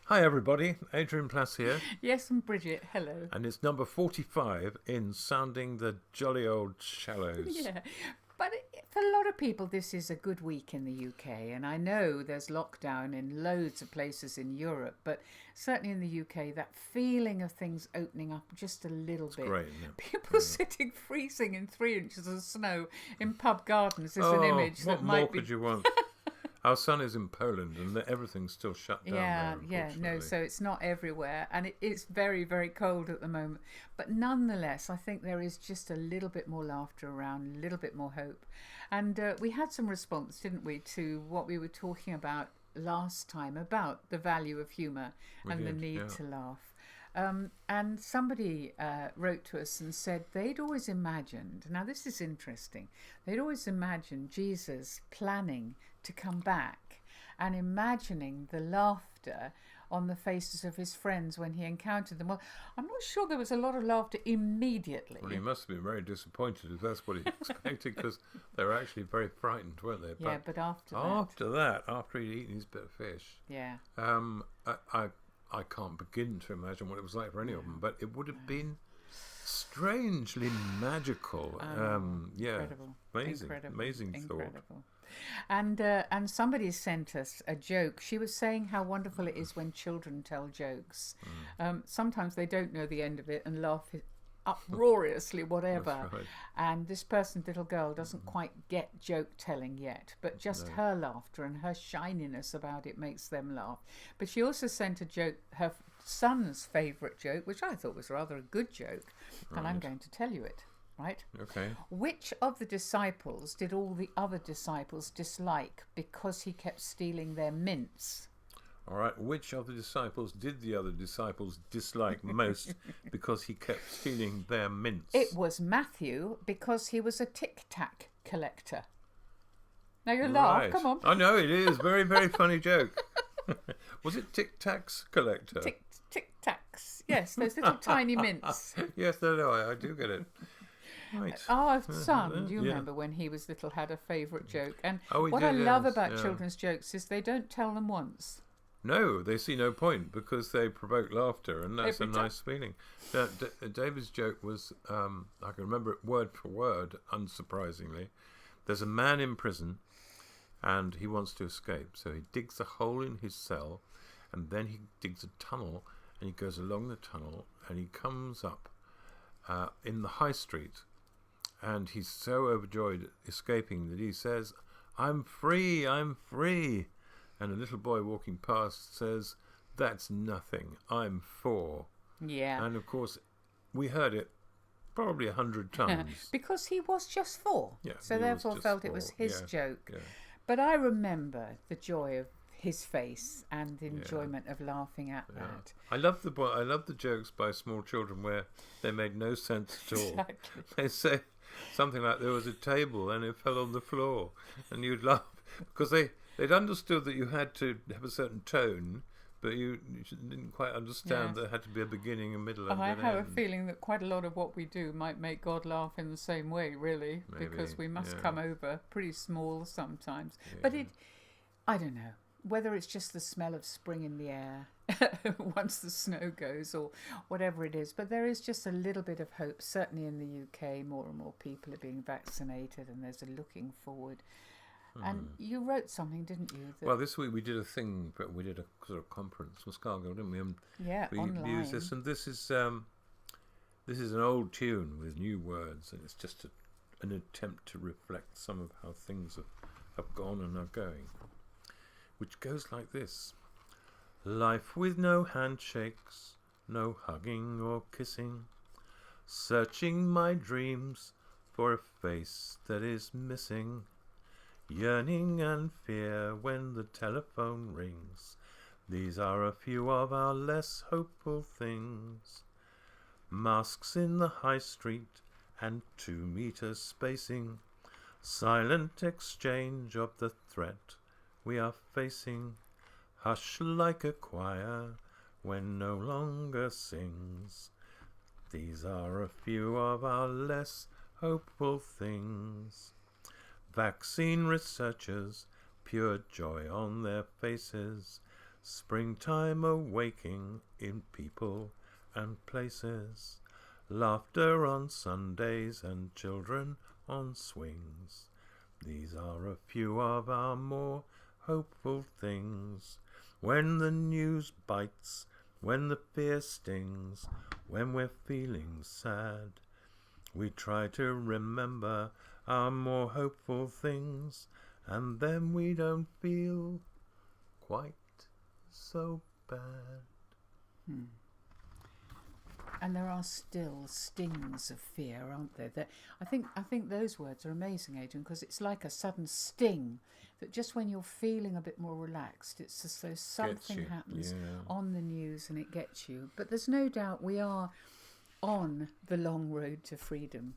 Hi everybody, Adrian Plass here, Yes, and Bridget, hello. and it's number 45 in Sounding the Jolly Old Shallows. Yeah, but for a lot of people, this is a good week in the UK, and I know there's lockdown in loads of places in Europe, but certainly in the UK, that feeling of things opening up just a little It's bit. great, isn't it? People sitting freezing in 3 inches of snow in pub gardens is an Oh, image what that more might be. could you want? Our son is in Poland and everything's still shut down there, Yeah, no, unfortunately. so it's not everywhere, and it's very, very cold at the moment. But nonetheless, I think there is just a little bit more laughter around, a little bit more hope. And we had some response, didn't we, to what we were talking about last time about the value of humour We and the did, need yeah. to laugh. And somebody wrote to us and said they'd always imagined, now this is interesting, they'd always imagined Jesus planning to come back and imagining the laughter on the faces of his friends when he encountered them. Well, I'm not sure there was a lot of laughter immediately. Well, he must have been very disappointed if that's what he expected, because they were actually very frightened, weren't they? Yeah, but after After he'd eaten his bit of fish, yeah. I can't begin to imagine what it was like for any of them, but it would have been strangely magical. Yeah, Incredible. amazing thought. Incredible. And somebody sent us a joke. She was saying how wonderful it is when children tell jokes. Sometimes they don't know the end of it and laugh uproariously, whatever. That's right. And this little girl, doesn't quite get joke telling yet, but just No. her laughter and her shininess about it makes them laugh. But she also sent a joke, her son's favourite joke, which I thought was rather a good joke, and I'm Right. going to tell you it. Right? Okay. Which of the disciples did all the other disciples dislike because he kept stealing their mints? All right. Which of the disciples did the other disciples dislike most because he kept stealing their mints? It was Matthew, because he was a Tic Tac collector. Now you laugh, Right. come on. I know it is. Very, very funny joke. Was it Tic Tac's collector? Tic Tacs. Yes, those little tiny mints. Yes, no, I do get it. Right. Our son, do you Yeah. remember when he was little, had a favourite joke? And Oh, he what I did, love yes, about yeah. children's jokes is they don't tell them once. No, they see no point because they provoke laughter, and that's Every a time. nice feeling. David's joke was, I can remember it word for word, unsurprisingly. There's a man in prison, and he wants to escape, so he digs a hole in his cell, and then he digs a tunnel, and he goes along the tunnel, and he comes up in the high street, and he's so overjoyed escaping that he says, I'm free, I'm free. And a little boy walking past says, that's nothing, I'm 4. Yeah. And of course, we heard it probably 100 times. Because he was just 4. Yeah, So he was therefore just felt it was 4, his yeah, joke. yeah. But I remember the joy of his face and the enjoyment of laughing at that. I love the jokes by small children where they made no sense at all. Exactly. They say something like there was a table and it fell on the floor, and you'd laugh because they'd understood that you had to have a certain tone, but you didn't quite understand Yeah. there had to be a beginning, a middle, and I an have a end. feeling that quite a lot of what we do might make God laugh in the same way, really, because Maybe, we must yeah. come over pretty small sometimes. But I don't know, whether it's just the smell of spring in the air once the snow goes or whatever it is. But there is just a little bit of hope. Certainly in the UK, more and more people are being vaccinated and there's a looking forward. And you wrote something, didn't you? That, Well, this week we did a thing, but we did a sort of conference with Scargill, didn't we? And yeah, we online. used this, and this is an old tune with new words, and it's just an attempt to reflect some of how things have gone and are going, which goes like this. Life with no handshakes, no hugging or kissing, searching my dreams for a face that is missing, yearning and fear when the telephone rings. These are a few of our less hopeful things. Masks in the high street and 2 meters spacing, silent exchange of the threat we are facing. Hush like a choir when no longer sings. These are a few of our less hopeful things. Vaccine researchers, pure joy on their faces. Springtime awaking in people and places, laughter on Sundays and children on swings. These are a few of our more hopeful things. When the news bites, when the fear stings, when we're feeling sad, we try to remember our more hopeful things, and then we don't feel quite so bad. And there are still stings of fear, aren't there? I think those words are amazing, Adrian, because it's like a sudden sting that just when you're feeling a bit more relaxed, it's as though something happens on the news and it gets you. But there's no doubt we are on the long road to freedom.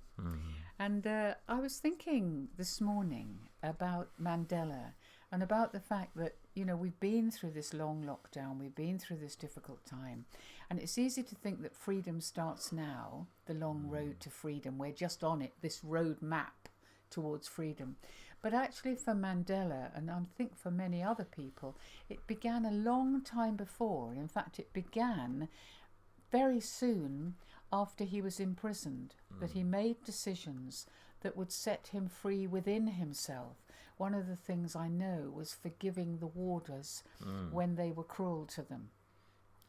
And I was thinking this morning about Mandela and about the fact that, you know, we've been through this long lockdown, we've been through this difficult time, and it's easy to think that freedom starts now, the long road to freedom. We're just on it, this road map towards freedom. But actually for Mandela, and I think for many other people, it began a long time before. In fact, it began very soon after he was imprisoned, that he made decisions that would set him free within himself. One of the things I know was forgiving the warders when they were cruel to them,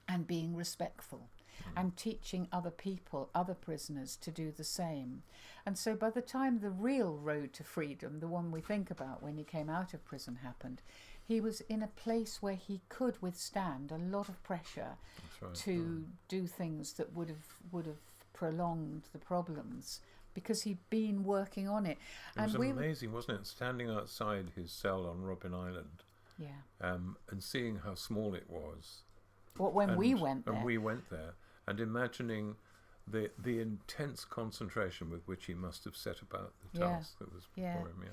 and being respectful, and teaching other people, other prisoners, to do the same. And so by the time the real road to freedom, the one we think about when he came out of prison, happened, he was in a place where he could withstand a lot of pressure to do things that would have prolonged the problems, because he'd been working on it. It was amazing, wasn't it? Standing outside his cell on Robben Island, and seeing how small it was. We went there. And we went there, and imagining the intense concentration with which he must have set about the task that was before him.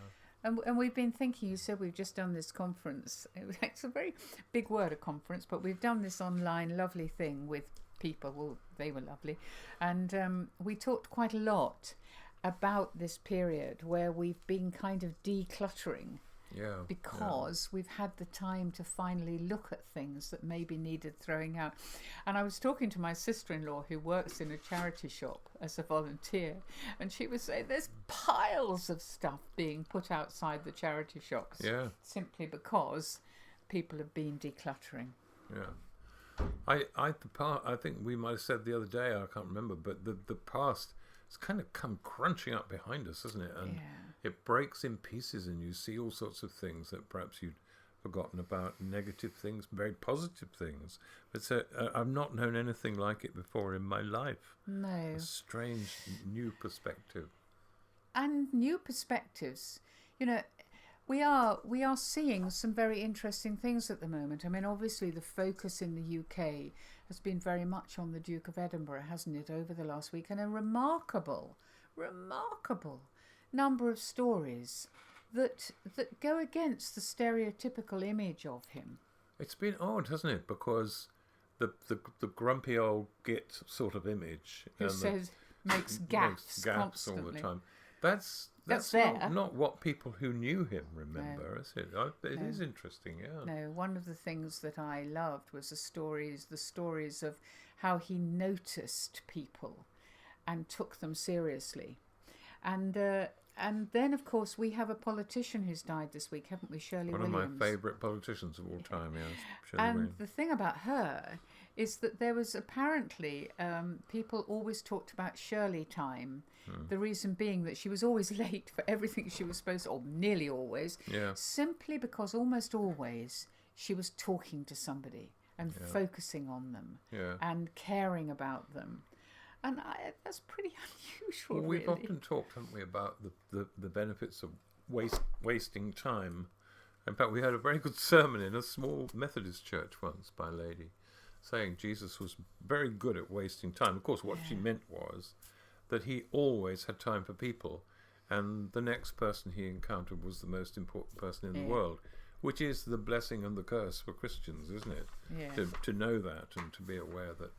And we've been thinking, you said we've just done this conference. It's a very big word, a conference, but we've done this online lovely thing with people. Well, they were lovely. And we talked quite a lot about this period where we've been kind of decluttering. Because we've had the time to finally look at things that maybe needed throwing out. And I was talking to my sister-in-law, who works in a charity shop as a volunteer, and she was saying there's piles of stuff being put outside the charity shops simply because people have been decluttering. I think we might have said the other day, I can't remember, but the past has kind of come crunching up behind us, hasn't it? And it breaks in pieces, and you see all sorts of things that perhaps you'd forgotten about, negative things, very positive things. But I've not known anything like it before in my life. No. A strange new perspective. And new perspectives. You know, we are seeing some very interesting things at the moment. I mean, obviously the focus in the UK has been very much on the Duke of Edinburgh, hasn't it, over the last week, and a remarkable number of stories that go against the stereotypical image of him. It's been odd, hasn't it? Because the grumpy old git sort of image makes gaffes constantly all the time. That's not what people who knew him remember, is it? It is interesting, No, one of the things that I loved was the stories of how he noticed people and took them seriously. And then, of course, we have a politician who's died this week, haven't we? Shirley Williams. One of my favourite politicians of all time, yes. Shirley Williams. The thing about her is that there was apparently, people always talked about Shirley time. The reason being that she was always late for everything she was supposed to, or nearly always, simply because almost always she was talking to somebody and focusing on them and caring about them. And that's pretty unusual, well, we've really. often talked, haven't we, about the benefits of wasting time. In fact, we had a very good sermon in a small Methodist church once by a lady saying Jesus was very good at wasting time. Of course, what she meant was that he always had time for people, and the next person he encountered was the most important person in the world, which is the blessing and the curse for Christians, isn't it? Yeah. To know that and to be aware that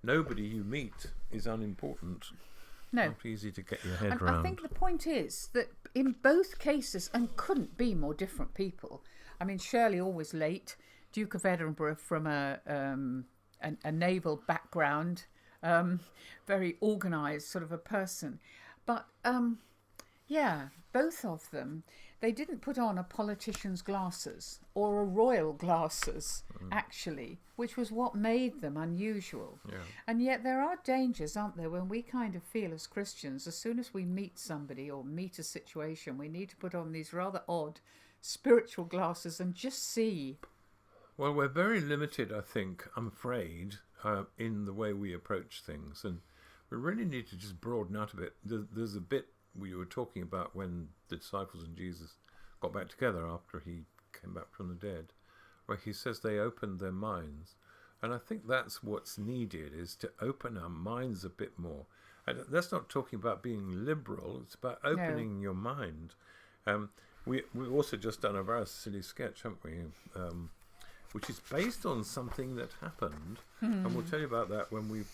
nobody you meet is unimportant. No. Not easy to get your head around. I think the point is that in both cases, and couldn't be more different people. I mean, Shirley always late, Duke of Edinburgh from a naval background, very organised sort of a person. But yeah, both of them, they didn't put on a politician's glasses or a royal glasses, actually, which was what made them unusual. Yeah. And yet there are dangers, aren't there, when we kind of feel as Christians, as soon as we meet somebody or meet a situation, we need to put on these rather odd spiritual glasses and just see. Well, we're very limited, I think, I'm afraid, in the way we approach things. And we really need to just broaden out a bit. There's a bit we were talking about when the disciples and Jesus got back together after he came back from the dead, where he says they opened their minds. And I think that's what's needed, is to open our minds a bit more. And that's not talking about being liberal, it's about opening your mind. We've also just done a very silly sketch, haven't we? Which is based on something that happened, and we'll tell you about that when we've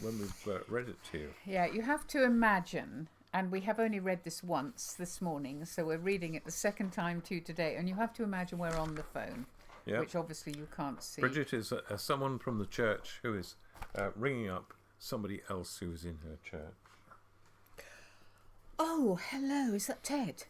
read it to you. Yeah, you have to imagine, and we have only read this once this morning, so we're reading it the second time to today, and you have to imagine we're on the phone, which obviously you can't see. Bridget is someone from the church who is ringing up somebody else who is in her church. Oh, hello, is that Ted?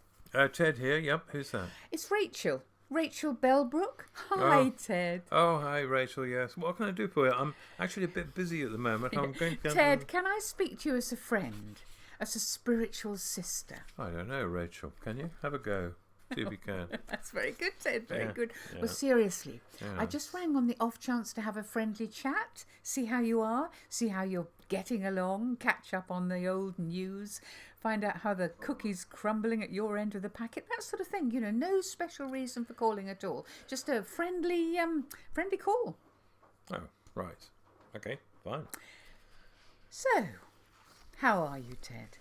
Ted here, yep, who's that? It's Rachel. Rachel Bellbrook. Hi, Ted. Oh, hi, Rachel, yes. What can I do for you? I'm actually a bit busy at the moment. I'm going to... Ted, can I speak to you as a friend? As a spiritual sister? I don't know, Rachel. Can you? Have a go. See if you can. That's very good, Ted. Very good. Yeah. Well, seriously, I just rang on the off chance to have a friendly chat, see how you are, see how you're getting along, catch up on the old news, find out how the cookie's crumbling at your end of the packet, that sort of thing. You know, no special reason for calling at all. Just a friendly call. Oh, right. Okay, fine. So, how are you, Ted?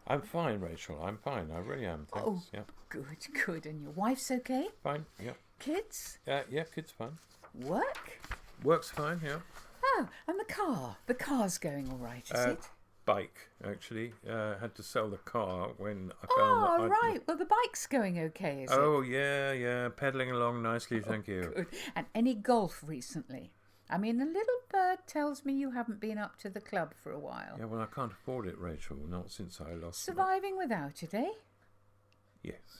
I'm fine, Rachel. I'm fine. I really am. Thanks. Oh, yep. Good. And your wife's okay? Fine, yep. Kids? Yeah, kids fine. Work? Work's fine, yeah. Oh, and the car? The car's going all right, is it? Bike, actually. Had to sell the car when I found that Oh, right. Well, the bike's going okay, is it? Oh, yeah. Pedalling along nicely, thank you. Good. And any golf recently? I mean, the little bird tells me you haven't been up to the club for a while. Yeah, well, I can't afford it, Rachel. Not since I lost Surviving without it, eh?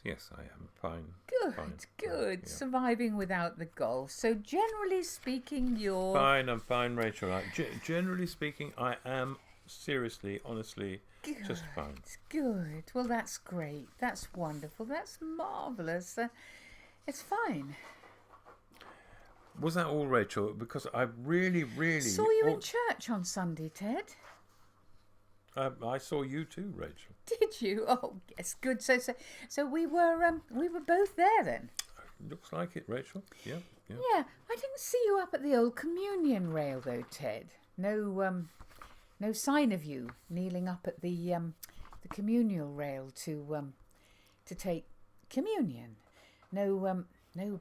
Yes, I am. Fine. Good. Yeah. Surviving without the golf. So, generally speaking, you're... Fine, I'm fine, Rachel. Generally speaking, I am seriously, honestly, just fine. Good. Well, that's great. That's wonderful. That's marvellous. It's fine. Was that all, Rachel? Because I really... Saw you in church on Sunday, Ted. I saw you too, Rachel. Did you? Oh, yes, good. So we were both there then. Looks like it, Rachel. Yeah. Yeah, I didn't see you up at the old communion rail though, Ted. No sign of you kneeling up at the communal rail to take communion. No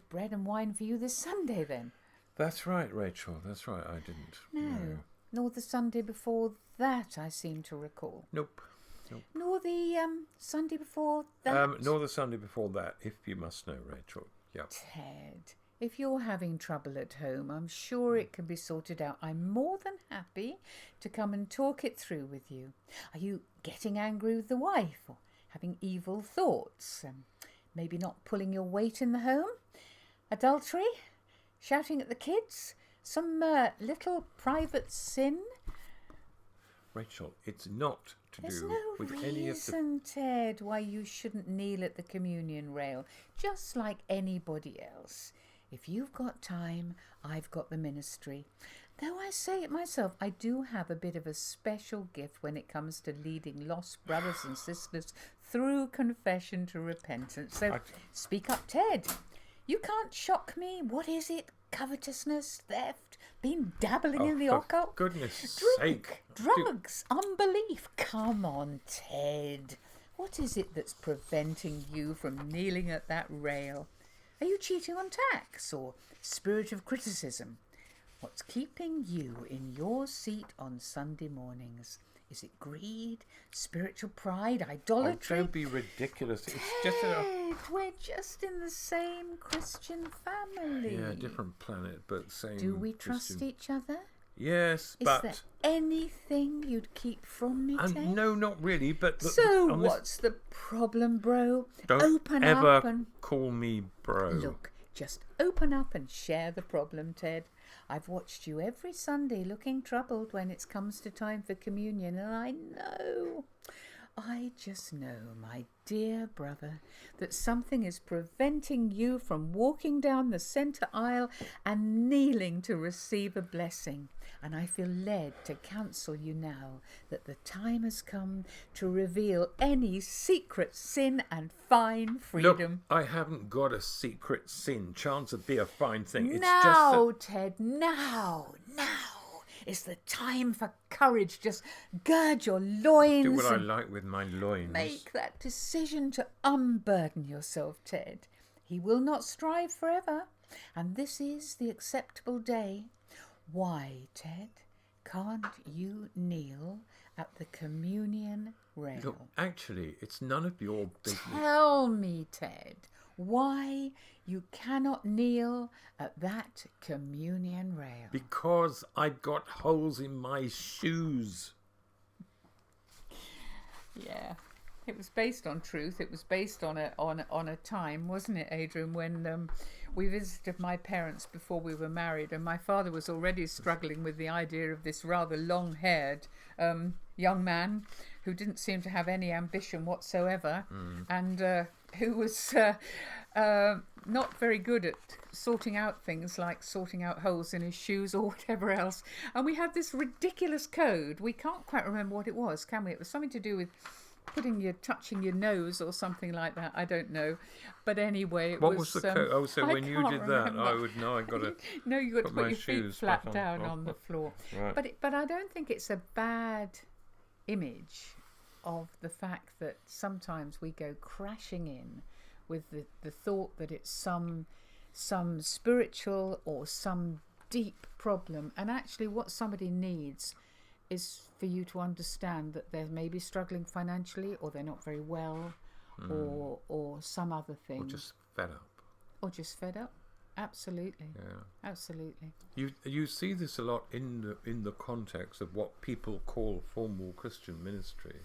bread and wine for you this Sunday then. That's right, Rachel. That's right. I didn't. No. Nor the Sunday before that, I seem to recall. Nope. Nor the Sunday before that. Nor the Sunday before that, if you must know, Rachel. Yeah. Ted, if you're having trouble at home, I'm sure it can be sorted out. I'm more than happy to come and talk it through with you. Are you getting angry with the wife or having evil thoughts? Maybe not pulling your weight in the home? Adultery? Shouting at the kids? Some little private sin? Rachel, it's not to There's do no with any of the... reason, Ted, why you shouldn't kneel at the communion rail, just like anybody else. If you've got time, I've got the ministry. Though I say it myself, I do have a bit of a special gift when it comes to leading lost brothers and sisters through confession to repentance. So speak up, Ted. You can't shock me. What is it? Covetousness, theft, been dabbling in the occult? Goodness Drink, sake. drugs, unbelief. Come on, Ted. What is it that's preventing you from kneeling at that rail? Are you cheating on tax or spirit of criticism? What's keeping you in your seat on Sunday mornings? Is it greed, spiritual pride, Oh, idolatry? don't be ridiculous. It's just a Ted, we're just in the same Christian family. different planet, but same. Do we trust Christian. each other? Yes, Is but there anything you'd keep from me, Ted? no, not really. But So on this- what's the problem, bro? Don't Open ever up and call me bro. look. Just open up and share the problem, Ted. I've watched you every Sunday looking troubled when it comes to time for communion, and I just know, my dear brother, that something is preventing you from walking down the centre aisle and kneeling to receive a blessing. And I feel led to counsel you now that the time has come to reveal any secret sin and find freedom. Look, I haven't got a secret sin. Chance would be a fine thing. It's Now, just Ted, now is the time for courage. Just gird your loins do what I and like with my loins. make that decision to unburden yourself, Ted. He will not strive forever, and this is the acceptable day. Why, Ted, can't you kneel at the communion rail? Look, actually, it's none of your business. Tell me, Ted, why you cannot kneel at that communion rail. Because I've got holes in my shoes. Yeah, it was based on truth. It was based on a time, wasn't it, Adrian, when we visited my parents before we were married, and my father was already struggling with the idea of this rather long-haired young man who didn't seem to have any ambition whatsoever, and who was not very good at sorting out things like sorting out holes in his shoes or whatever else. And we had this ridiculous code. We can't quite remember what it was, can we? It was something to do with touching your nose or something like that. I don't know. But anyway, What was the code? Oh, so when you can't did that, remember. I would know I got to. No, you got to put put my your feet shoes flat back on. down Oh, on the floor. Right. But I don't think it's a bad image of the fact that sometimes we go crashing in with the thought that it's some spiritual or some deep problem, and actually what somebody needs is for you to understand that they're maybe struggling financially, or they're not very well, or some other thing, Or just fed up. or just fed up. Absolutely, Yeah. absolutely. You see this a lot in the context of what people call formal Christian ministry.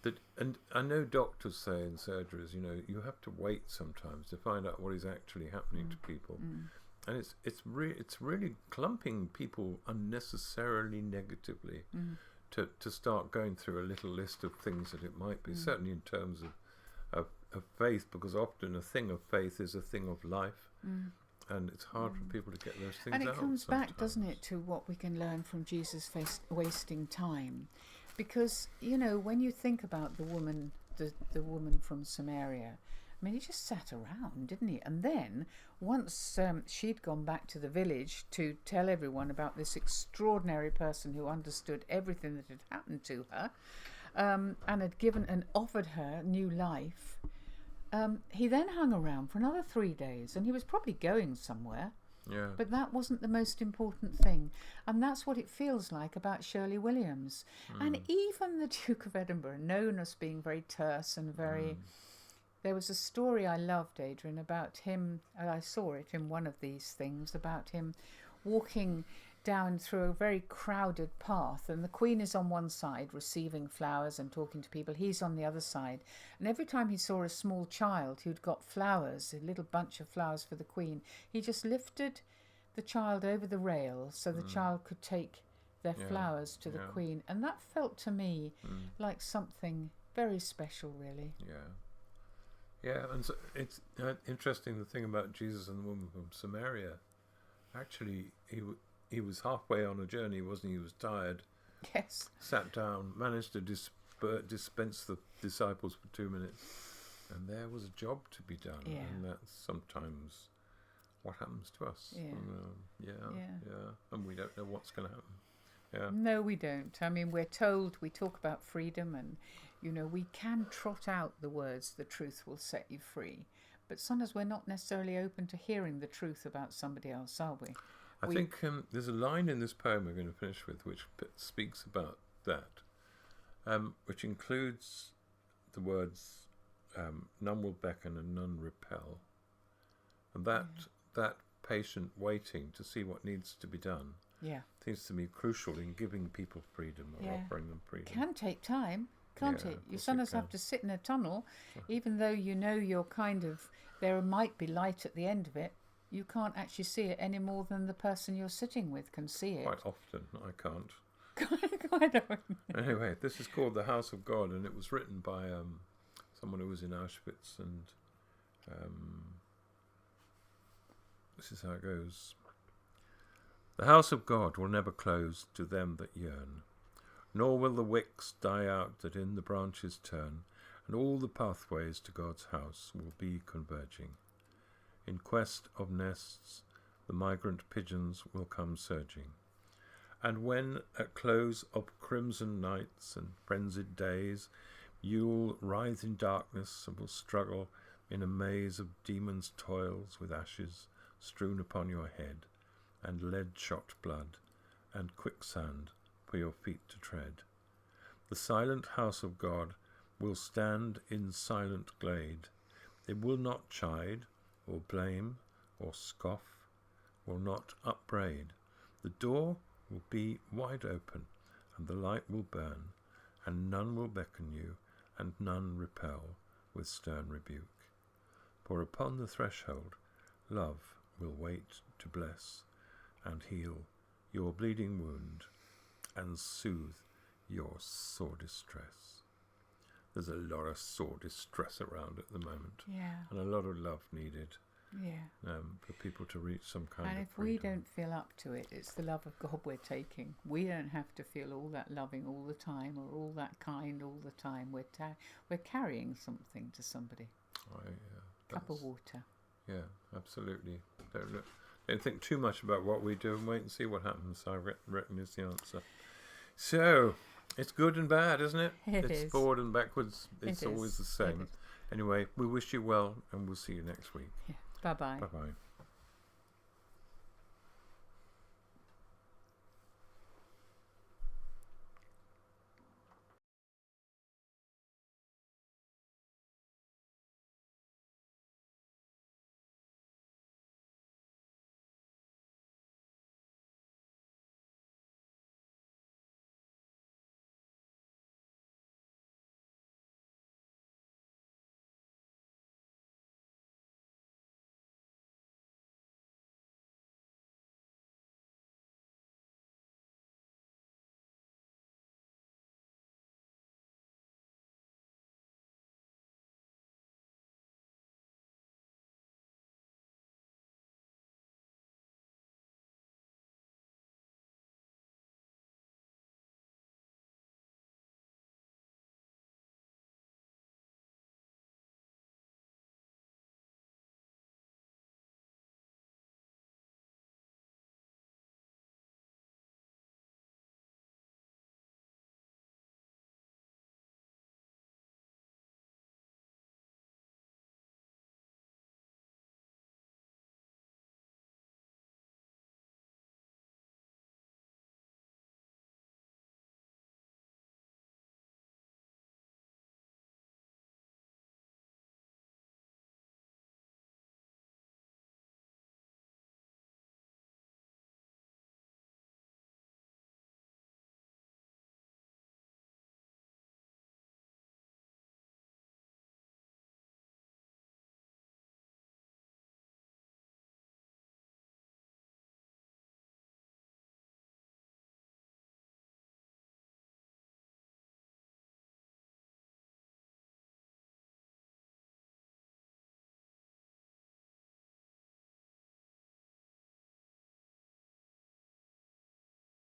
That, and I know doctors say in surgeries, you have to wait sometimes to find out what is actually happening to people, and it's really clumping people unnecessarily negatively to start going through a little list of things that it might be, certainly in terms of faith, because often a thing of faith is a thing of life. And it's hard for people to get those things out. And it comes back, sometimes. doesn't it, to what we can learn from Jesus wasting time. Because, when you think about the woman from Samaria, I mean, he just sat around, didn't he? And then, once she'd gone back to the village to tell everyone about this extraordinary person who understood everything that had happened to her, and had given and offered her new life, he then hung around for another 3 days, and he was probably going somewhere. Yeah. But that wasn't the most important thing. And that's what it feels like about Shirley Williams. And even the Duke of Edinburgh, known as being very terse and very... There was a story I loved, Adrian, about him, and I saw it in one of these things, about him walking down through a very crowded path, and the Queen is on one side receiving flowers and talking to people. He's on the other side, and every time he saw a small child who'd got flowers, a little bunch of flowers for the Queen, he just lifted the child over the rail so the child could take their flowers to the Queen. And that felt to me like something very special, really. Yeah, and so it's interesting, the thing about Jesus and the woman from Samaria. Actually, he was halfway on a journey, wasn't he? He was tired, Yes. sat down, managed to dispense the disciples for 2 minutes, and there was a job to be done. Yeah. And that's sometimes what happens to us. Yeah. And, and we don't know what's going to happen. Yeah. No, we don't. I mean, we're told, we talk about freedom, and, we can trot out the words, the truth will set you free. But sometimes we're not necessarily open to hearing the truth about somebody else, are we? I think there's a line in this poem we're going to finish with which speaks about that. which includes the words none will beckon and none repel. And that patient waiting to see what needs to be done seems to me crucial in giving people freedom or offering them freedom. Can take time, can't Yeah, it? of You course sometimes it can. have to sit in a tunnel, even though you know you're kind of, there might be light at the end of it. You can't actually see it any more than the person you're sitting with can see it. Quite often, I can't. Quite often. Anyway, this is called The House of God, and it was written by someone who was in Auschwitz, and this is how it goes. The house of God will never close to them that yearn, nor will the wicks die out that in the branches turn, and all the pathways to God's house will be converging. In quest of nests, the migrant pigeons will come surging. And when, at close of crimson nights and frenzied days, you'll writhe in darkness and will struggle in a maze of demons' toils with ashes strewn upon your head, and lead-shot blood, and quicksand for your feet to tread, the silent house of God will stand in silent glade. It will not chide, or blame, or scoff, will not upbraid. The door will be wide open, and the light will burn, and none will beckon you, and none repel with stern rebuke. For upon the threshold love will wait to bless and heal your bleeding wound and soothe your sore distress. There's a lot of sore distress around at the moment, and a lot of love needed for people to reach some kind and of if freedom. we don't feel up to it, it's the love of God we're taking. We don't have to feel all that loving all the time or all that kind all the time. We're carrying something to somebody. Cup of water. Yeah, absolutely. Don't think too much about what we do and wait and see what happens, I reckon is the answer. So, it's good and bad, isn't it? It It's is. forward and backwards. It's It always is. the same. It is. Anyway, we wish you well and we'll see you next week. Yeah. Bye-bye. Bye-bye.